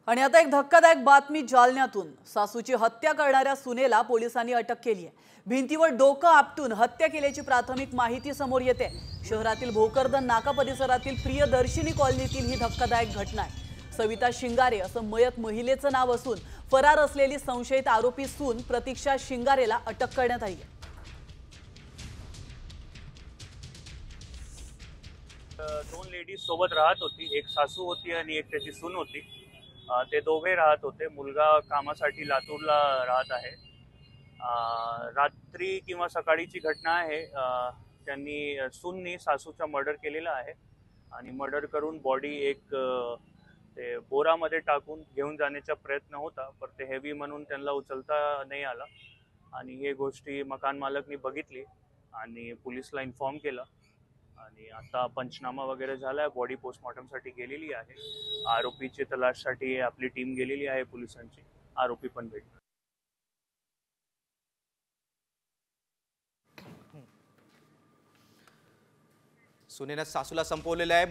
आणि आता एक धक्कादायक बातमी जालन्यातून। सासूची हत्या करणाऱ्या सुनेला पोलिसांनी अटक केली आहे। भिंतीवर डोकं आपटून हत्या केल्याची प्राथमिक माहिती समोर येते। शहरातील भोकरदन नाका परिसरातील प्रियदर्शिनी कॉलनीतील ही धक्कादायक घटना आहे। सविता शिंगारे असं मयत महिलेचं नाव असून फरार असलेली संशयित आरोपी सून प्रतीक्षा शिंगारेला अटक करण्यात आली आहे। दोन लेडीज सोबत राहत होती, एक सासू होती आणि एक त्याची सून होती। ते दोघे राहत होते। मुलगा कामासाठी लातूरला राहत आहे। रात्री किंवा सकाळीची घटना आहे। त्यांनी सूननी सासूचा मर्डर केलेला आहे आणि मर्डर करून बॉडी एक ते बोरामध्ये टाकून घेऊन जाण्याचा प्रयत्न होता, पण ते हेवी म्हणून त्यांना उचलता नाही आला आणि हे गोष्टी मकान मालकनी बघितली आणि पोलिसला इन्फॉर्म केलं आणि आता पंचनामा वगैरे झालाय। बॉडी पोस्टमॉर्टमसाठी गेलेली आहे। आरोपीची तलाशसाठी आपली टीम गेलेली आहे पोलिसांची। आरोपी पण भेटला। सुनेनं सासूला संपवलेलं आहे।